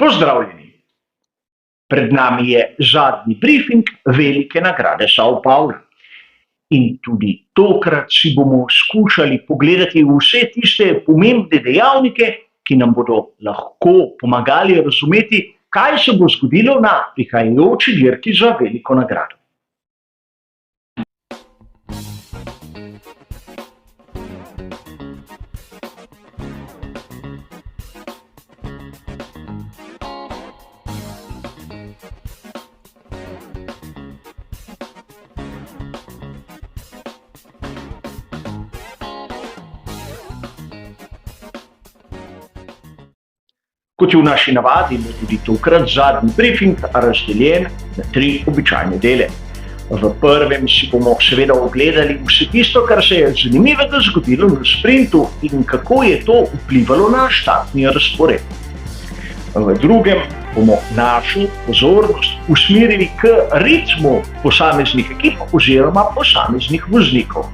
Pozdravljeni! Pred nami je zadnji brifing velike nagrade São Paulo. In tudi tokrat si bomo skušali pogledati vse tiste pomembne dejavnike, ki nam bodo lahko pomagali razumeti, kaj se bo zgodilo na prihajajoči dirki za veliko nagrado. Kot je v naši navadi, je tudi tokrat zadnji brifing razdeljen na 3 običajne dele. V prvem si bomo seveda ogledali vse tisto, kar se je zanimivega zgodilo na sprintu in kako je to vplivalo na štartni razpored. V drugem bomo našo pozornost usmerili k ritmu posameznih ekip oziroma posameznih voznikov.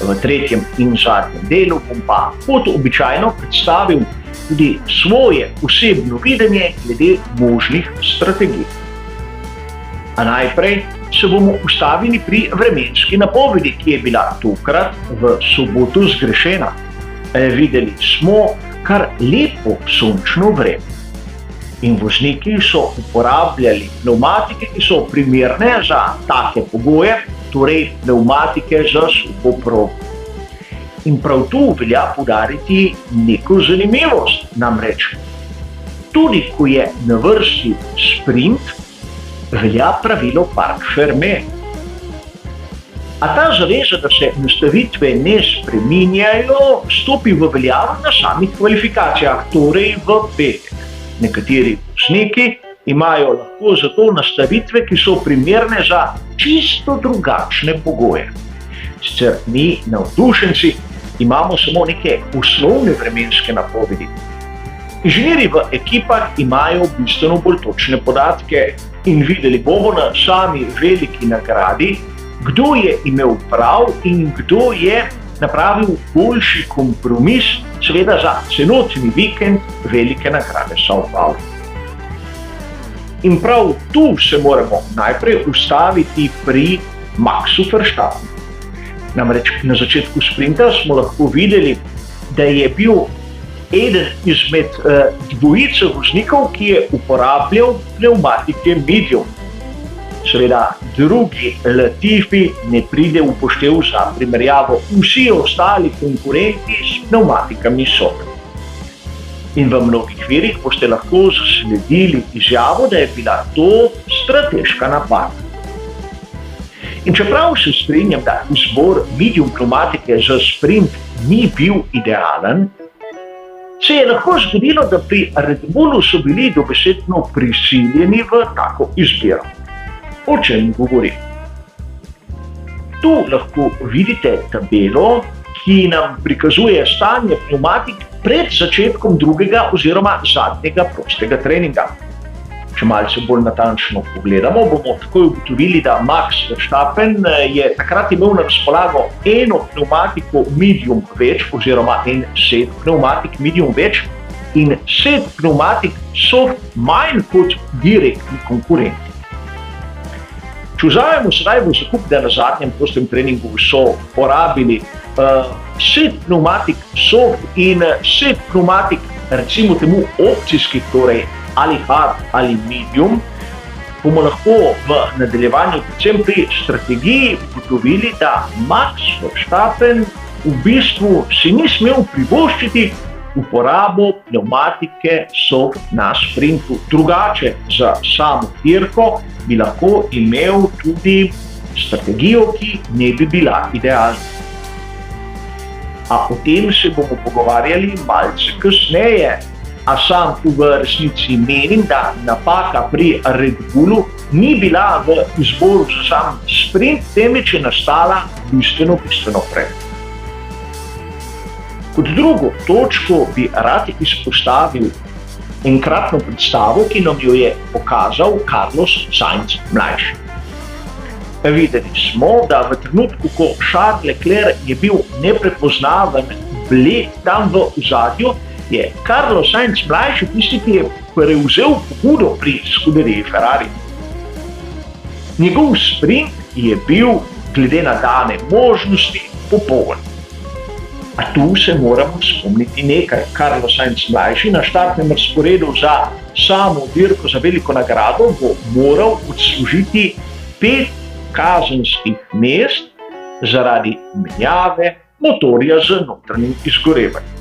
V tretjem in zadnjem delu bom pa kot običajno predstavil tudi svoje osebno videnje glede možnih strategij. A najprej se bomo ustavili pri vremenski napovedi, ki je bila tokrat v soboto zgrešena. Videli smo kar lepo sončno vreme. In vozniki so uporabljali pnevmatike, ki so primerne za take pogoje, torej pnevmatike za suho progo. In prav tu velja poudariti neko zanimivost, namreč tudi ko je na vrsti sprint, velja pravilo parc fermé. A ta zaveza, da se nastavitve ne spreminjajo, stopi v veljavo na samih kvalifikacijah, torej v petek. Nekateri vozniki imajo lahko zato nastavitve, ki so primerne za čisto drugačne pogoje. Sicer mi, navdušenci, imamo samo neke osnovne vremenske napovedi. Inženirji v ekipah imajo bistveno bolj točne podatke in videli bomo na sami veliki nagradi, kdo je imel prav in kdo je napravil boljši kompromis, seveda za celotni vikend velike nagrade São Paulo. In prav tu se moramo najprej ustaviti pri Maxu Verstappenu. Namreč na začetku sprinta smo lahko videli, da je bil eden izmed dvojice voznikov, ki je uporabljal pnevmatike medium. Seveda drugi Latifi ne pride v poštev za primerjavo, vsi ostali konkurenti s pnevmatikami soft. In v mnogih virih boste lahko zasledili izjavo, da je bila to strateška napaka. In čeprav se strinjam, da izbor medium pnevmatike za sprint ni bil idealen, se je lahko zgodilo, da pri Red Bullu so bili dobesedno prisiljeni v tako izbiro. O čem govorim? Tu lahko vidite tabelo, ki nam prikazuje stanje pnevmatik pred začetkom drugega oziroma zadnjega prostega treninga. Če malce bolj natančno pogledamo, bomo takoj ugotovili, da Max Verstappen je takrat imel na razpolago eno pnevmatiko medium več oziroma en set pnevmatik medium več in set pnevmatik soft manj kot direktni konkurenti. Če vzamemo sedaj v zakup, da na zadnjem prostem treningu so porabili set pnevmatik soft in set pnevmatik, recimo temu opcijskih, torej ali hard ali medium, bomo lahko v nadaljevanju predvsem pri strategiji ugotovili, da Max Verstappen v bistvu si ni smel privoščiti uporabo pnevmatike soft na sprintu. Drugače za samo dirko bi lahko imel tudi strategijo, ki ne bi bila idealna. A o tem se bomo pogovarjali malce kasneje. A sam tu v resnici menim, da napaka pri Red Bullu ni bila v izboru za sam sprint, temveč je nastala bistveno prej. Kot drugo točko bi rad izpostavil enkratno predstavo, ki nam jo je pokazal Carlos Sainz mlajši. Videli smo, da v trenutku, ko Charles Leclerc je bil neprepoznaven bled tam v ozadju, je Carlos Sainz mlajši tisti, ki je prevzel pobudo pri skuderiji Ferrari. Njegov sprint je bil, glede na dane možnosti, popoln. A tu se moramo spomniti nekaj. Carlos Sainz mlajši na štartnem razporedu za samo dirko za veliko nagrado bo moral odslužiti 5 kazenskih mest zaradi menjave motorja z notranjim izgorevanjem.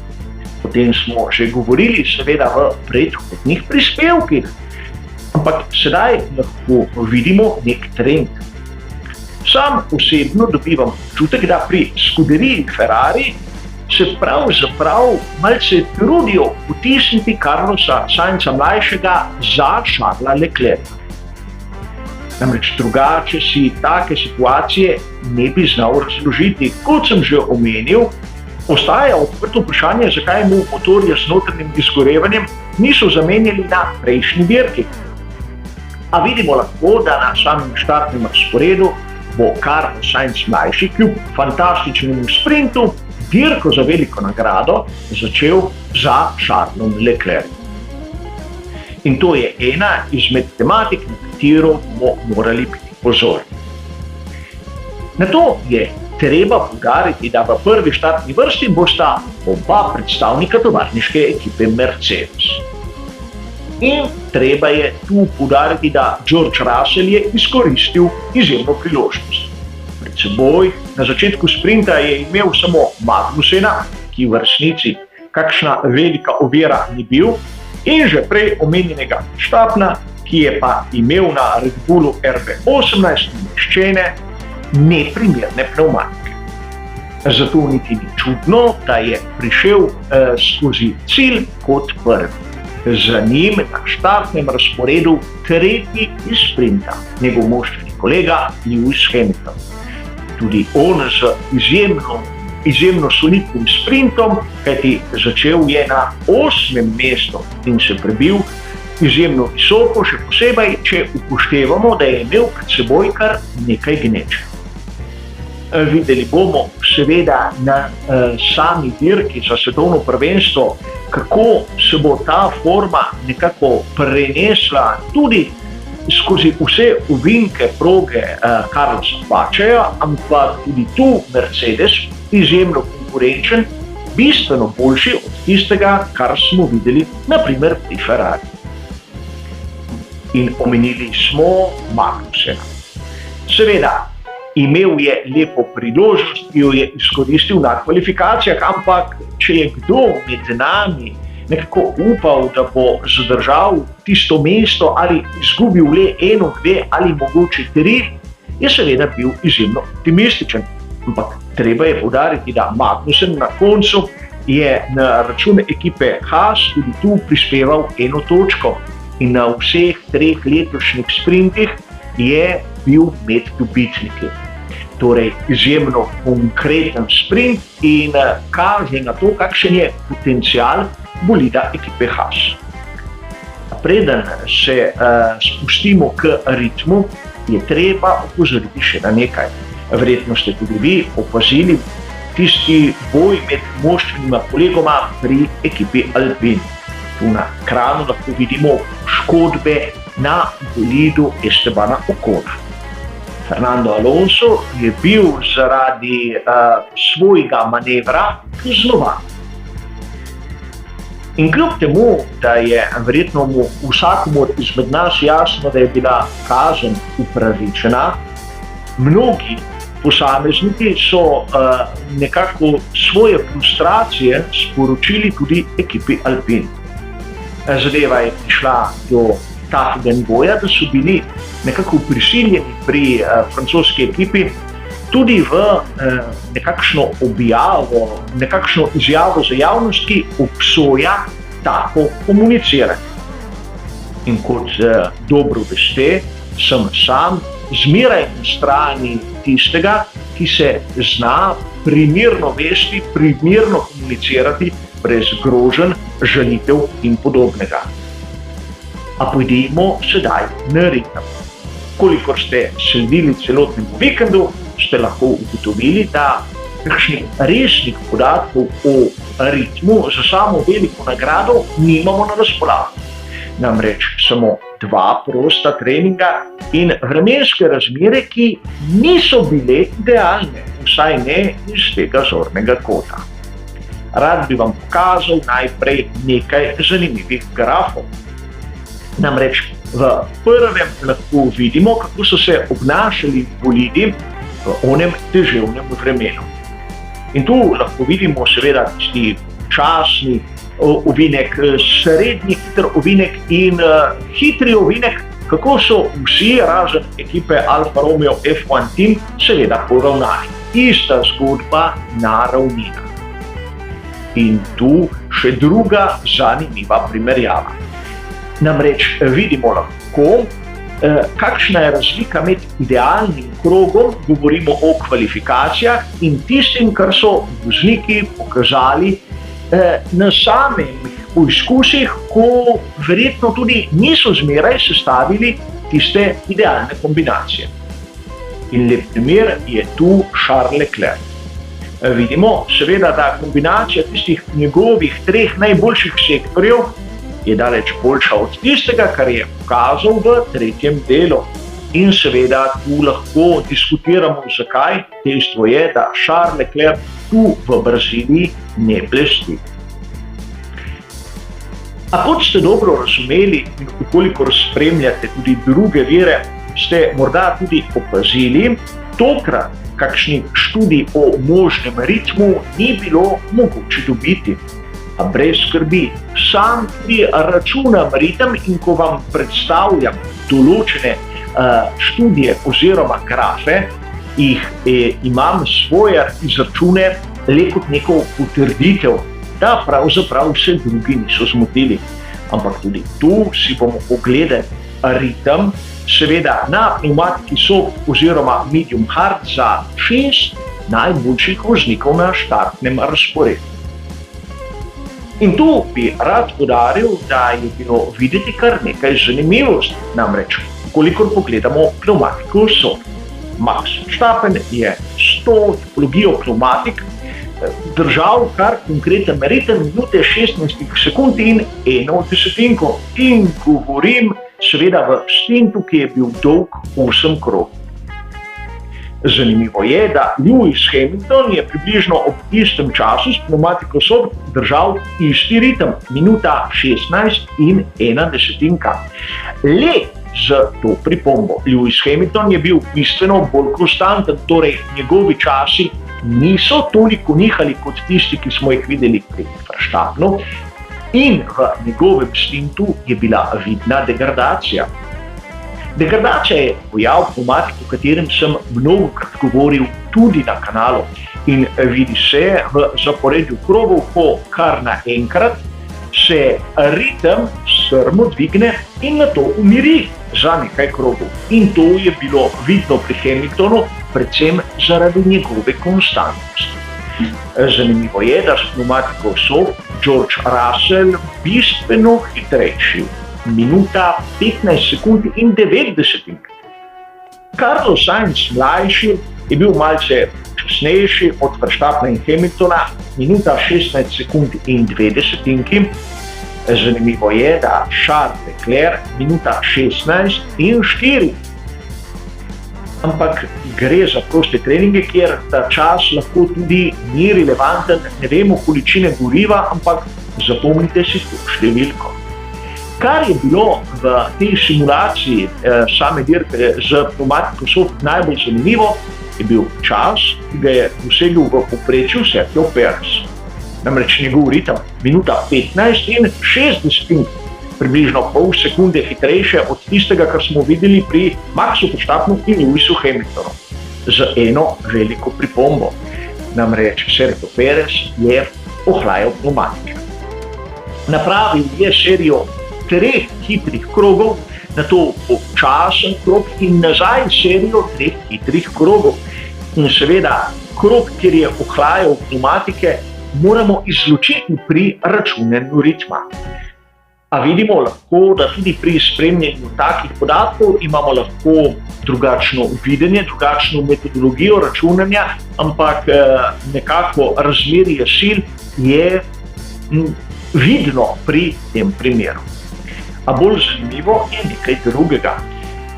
O tem smo že govorili seveda v predhodnih prispevkih, ampak sedaj lahko vidimo nek trend. Sam osebno dobivam občutek, da pri skuderiji Ferrari se pravzaprav malce trudijo potisniti Carlosa Sainza mlajšega za Charlesa Leclerca. Namreč drugače si take situacije ne bi znal razložiti. Kot sem že omenil, ostaja odprto vprašanje, zakaj mu motorja z notranjim izgorevanjem niso zamenjali na prejšnji dirki. A vidimo lahko, da na samem štartnem razporedu bo Carlos Sainz mlajši kljub fantastičnemu sprintu dirko za veliko nagrado začel za Charlesom Leclercom. In to je ena izmed tematik, na katero bomo morali biti pozorni. Na to je treba poudariti, da v prvi štartni vrsti bosta oba predstavnika tovarniške ekipe Mercedes. In treba je tu poudariti, da George Russell je izkoristil izjemno priložnost. Pred seboj na začetku sprinta je imel samo Magnusena, ki v resnici kakšna velika ovira ni bil, in že prej omenjenega Verstappena, ki je pa imel na Red Bullu RB18 umeščene neprimerne pnevmatike. Zato niti ni čudno, da je prišel skozi cilj kot prvi. Za njim na štartnem razporedu tretji iz sprinta, njegov moštveni kolega Lewis Hamilton. Tudi on z izjemno solidnim sprintom, kajti začel je na 8. mestu in se prebil izjemno visoko, še posebej, če upoštevamo, da je imel pred seboj kar nekaj gneče. Videli bomo seveda na sami dirki za svetovno prvenstvo, kako se bo ta forma nekako prenesla tudi skozi vse ovinke proge Carlosa Paceja, ampak tudi tu Mercedes izjemno konkurenčen, bistveno boljši od tistega, kar smo videli naprimer pri Ferrari. In omenili smo Magnusena. Seveda, imel je lepo priložnost, ki jo je izkoristil na kvalifikacijah, ampak če je kdo med nami nekako upal, da bo zadržal tisto mesto ali izgubil le 1, 2 ali mogoče 3, je seveda bil izjemno optimističen. Ampak treba je poudariti, da Magnussen na koncu je na račun ekipe Haas tudi tu prispeval 1 točko in na vseh 3 letošnjih sprintih je bil med dobitniki. Torej izjemno konkreten sprint in kaže na to, kakšen je potencial bolida ekipe Haas. Preden se spustimo k ritmu, je treba opozoriti še na nekaj. Verjetno ste tudi vi opazili tisti boj med moštvenima kolegoma pri ekipi Alpine. Tu na ekranu lahko vidimo škodbe na bolidu Estebana Ocona. Fernando Alonso je bil zaradi svojega manevra kaznovan. In kljub temu, da je verjetno vsakomur izmed nas jasno, da je bila kazen upravičena, mnogi posamezniki so nekako svoje frustracije sporočili tudi ekipi Alpine. Zadeva je prišla do takega nivoja, da so bili nekako prisiljeni pri francoski ekipi tudi v nekakšno objavo, nekakšno izjavo za javnost, ki obsoja tako komuniciranje. In kot dobro veste, sem sam zmeraj na strani tistega, ki se zna primerno vesti, primerno komunicirati brez groženj, žalitev in podobnega. A pojdimo sedaj na ritem. Kolikor ste sledili celotnemu vikendu, ste lahko ugotovili, da kakšnih resnih podatkov o ritmu za samo veliko nagrado nimamo na razpolago. Namreč samo 2 prosta treninga in vremenske razmere, ki niso bile idealne, vsaj ne iz tega zornega kota. Rad bi vam pokazal najprej nekaj zanimivih grafov. Namreč v prvem lahko vidimo, kako so se obnašali bolidi v onem deževnem vremenu. In tu lahko vidimo seveda tisti časni ovinek, srednji hiter ovinek in hitri ovinek, kako so vsi razen ekipe Alfa Romeo F1 Team seveda poravnani. Ista zgodba na ravninah. In tu še druga zanimiva primerjava. Namreč vidimo lahko, kakšna je razlika med idealnim krogom, govorimo o kvalifikacijah, in tistim, kar so vozniki pokazali na samih poizkusih, ko verjetno tudi niso zmeraj sestavili tiste idealne kombinacije. In lep primer je tu Charles Leclerc. Vidimo seveda, da kombinacija tistih njegovih 3 najboljših sektorjev je daleč boljša od tistega, kar je pokazal v 3. delu. In seveda tu lahko diskutiramo, zakaj. Dejstvo je, da Charles Leclerc tu v Braziliji ne blesti. A kot ste dobro razumeli in ukolikor spremljate tudi druge vire, ste morda tudi opazili, tokrat kakšni študij o možnem ritmu ni bilo mogoče dobiti. A brez skrbi, sam tudi računam ritem in ko vam predstavljam določene študije oziroma grafe, imam svoje izračune le kot neko potrditev, da pravzaprav se drugi niso zmotili. Ampak tudi tu si bomo ogledali ritem, seveda na pneumatiki soft oziroma medium hard za 6 najboljših voznikov na štartnem razporedu. In tu bi rad poudaril, da je bilo videti kar nekaj zanimivosti. Namreč, kolikor pogledamo pneumatiko soft. Max Verstappen je s to tipologijo pneumatik držal kar konkreten ritem minute 16 sekund in 1 desetinko. In govorim seveda v stintu, ki je bil dolg 8 krogov. Zanimivo je, da Lewis Hamilton je približno ob istem času s pneumatiko soft držal isti ritem, minuta 16 in 1 desetinka. Le z to pripombo. Lewis Hamilton je bil bistveno bolj konstanten, torej njegovi časi niso toliko nihali kot tisti, ki smo jih videli pri Verstappenu, in v njegovem stintu je bila vidna degradacija. Degradacija je pojav pneumatik, o katerem sem mnogokrat govoril tudi na kanalu, in vidi se v zaporedju krogov, ko kar naenkrat se ritem strmo dvigne in nato umiri za nekaj krogov. In to je bilo vidno pri Hamiltonu, predvsem zaradi njegove konstantnosti. Zanimivo je, da s pneumatiko soft George Russell bistveno hitrejši. Minuta 15 sekund in 9 desetink. Carlos Sainz mlajši je bil malce časnejši od Verstappena in Hamiltona, minuta 16 sekund in 2 desetinki. Zanimivo je, da Charles Leclerc minuta 16 in 4. Ampak gre za proste treninge, kjer ta čas lahko tudi ni relevanten, ne vemo količine goriva, ampak zapomnite si to številko. Kar je bilo v tej simulaciji same dirke z pneumatiko soft najbolj zanimivo, je bil čas, ki ga je dosegel v povprečju Sergio Perez. Namreč njegov ritem minuta 15 in 6 desetink, približno pol sekunde hitrejše od tistega, kar smo videli pri Maxu Verstappenu in Lewisu Hamiltonu. Z eno veliko pripombo. Namreč Sergio Perez je ohlajal pneumatike. Napravil je serijo 3 hitrih krogov, nato počasen krog in nazaj serijo 3 hitrih krogov. In seveda, krog, kjer je ohlajal pneumatike, moramo izločiti pri računanju ritma. A vidimo lahko, da tudi pri spremljanju takih podatkov imamo lahko drugačno videnje, drugačno metodologijo računanja, ampak nekako razmerje sil je vidno pri tem primeru. A bolj zanimivo je nekaj drugega.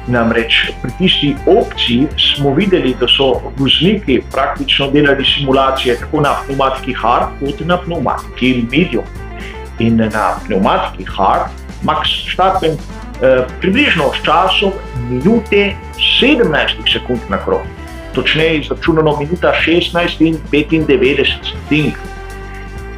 Namreč pri tisti opciji smo videli, da so vozniki praktično delali simulacije tako na pneumatiki hard kot na pneumatiki medium. In na pneumatiki hard Max Verstappen približno s časom minute 17 sekund na krog. Točneje izračunano minuta 16 in 95 sekund.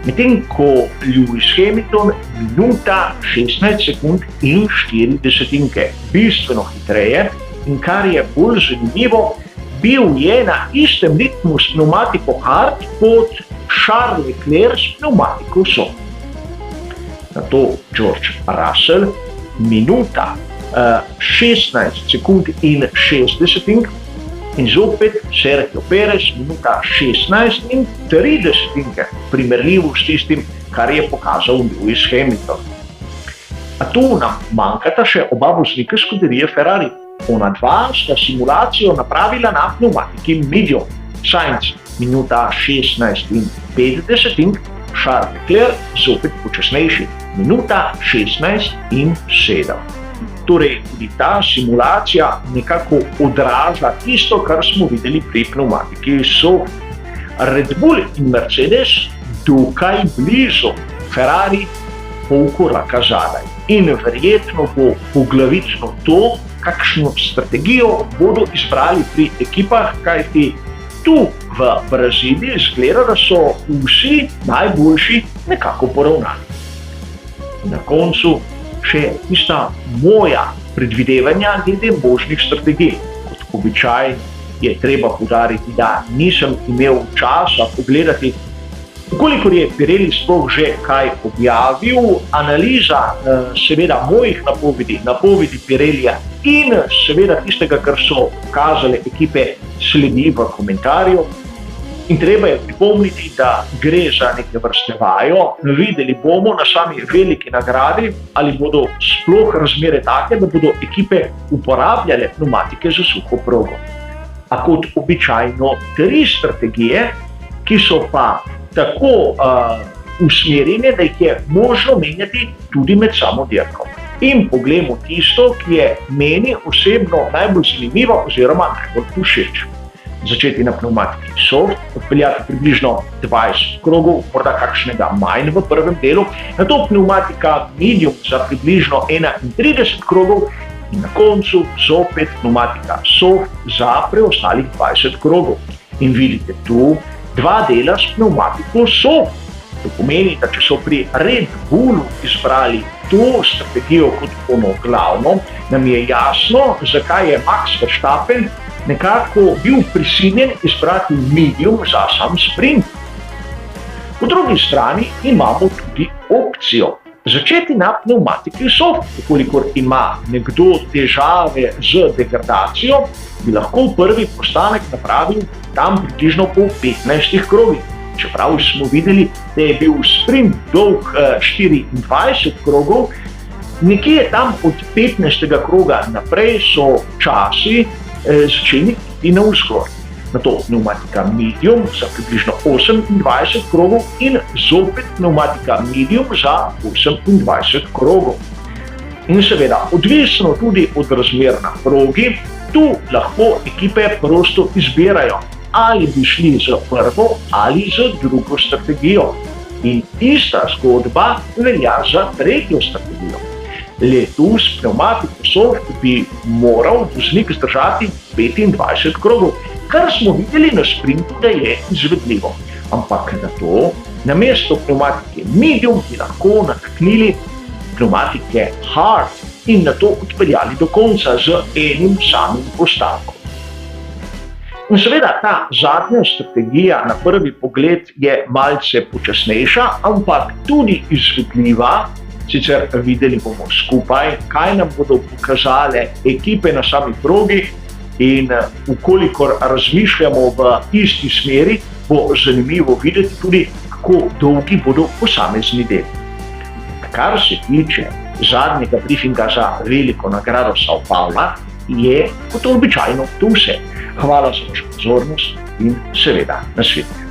Medtem ko Lewis Hamilton minuta 16 sekund in 4 sekunde. Bistveno hitreje in kar je bolj zanimivo, bil je na istem ritmu s pneumatiko hard kot Charles Leclerc s pneumatiko soft. Nato George Russell minuta 16 sekund in 60 sekund in zopet Sergio Perez minuta 16 in 30 sekunde, primerljivo s tistim, kar je pokazal Lewis Hamilton. A tu nam manjkata še oba voznika skuderije Ferrari. Ona dva sta simulacijo napravila na pneumatiki medium. Sainz minuta 16 in 50 sekund, Charles Leclerc zopet počasnejši, minuta 16 in 7. Torej, tudi ta simulacija nekako odraža tisto, kar smo videli pri pneumatiki soft. Red Bull in Mercedes dokaj blizu, Ferrari pol koraka zadaj. In verjetno bo poglavitno to, kakšno strategijo bodo izbrali pri ekipah, kajti tu v Braziliji izgleda, da so vsi najboljši nekako poravnani. Na koncu še tista moja predvidevanja glede možnih strategij. Kot običaj je treba poudariti, da nisem imel časa pogledati, kolikor je Pirelli sploh že kaj objavil, analiza seveda mojih napovedi Pirellija in seveda tistega, kar so kazale ekipe, sledi v komentarju. In treba je pripomniti, da gre za neke vrste vajo. Videli bomo na sami veliki nagradi, ali bodo sploh razmere take, da bodo ekipe uporabljale pneumatike za suho progo. A kot običajno 3 strategije, ki so pa tako usmerjene, da jih je možno menjati tudi med samo dirko. In poglejmo tisto, ki je meni osebno najbolj zanimivo oziroma najbolj všeč. Začeti na pneumatiki soft, odpeljati približno 20 krogov, morda kakšnega manj v prvem delu, nato pneumatika medium za približno 31 krogov in na koncu zopet pneumatika soft za preostalih 20 krogov. In vidite tu 2 dela s pneumatiko soft. To pomeni, da če so pri Red Bullu izbrali to strategijo kot ono glavno, nam je jasno, zakaj je Max Verstappen nekako bil prisiljen izbrati medium za sam sprint. Po drugi strani imamo tudi opcijo začeti na pneumatiki soft. Kolikor ima nekdo težave z degradacijo, bi lahko prvi postanek napravil tam približno po 15 krogih. Čeprav smo videli, da je bil sprint dolg 24 krogov, nekje tam od 15. kroga naprej so časi začeli iti navzgor. Nato pneumatika medium za približno 28 krogov in zopet pneumatika medium za 28 krogov. In seveda, odvisno tudi od razmer na progi, tu lahko ekipe prosto izbirajo, ali bi šli z prvo ali z drugo strategijo. In ista zgodba velja za tretjo strategijo. Letos pneumatiko soft bi moral voznik zdržati 25 krogov, kar smo videli na sprintu, da je izvedljivo. Ampak na to, namesto pneumatike medium, bi lahko nataknili pneumatike hard in na to odpeljali do konca z enim samim postavkom. In seveda ta zadnja strategija na prvi pogled je malce počasnejša, ampak tudi izvedljiva. Sicer videli bomo skupaj, kaj nam bodo pokazale ekipe na sami progi in ukolikor razmišljamo v isti smeri, bo zanimivo videti tudi, kako dolgi bodo posamezni deli. kar se tiče zadnjega briefinga za veliko nagrado Sao Paula, je kot običajno to vse. Hvala za vašo pozornost in seveda nasvidenje.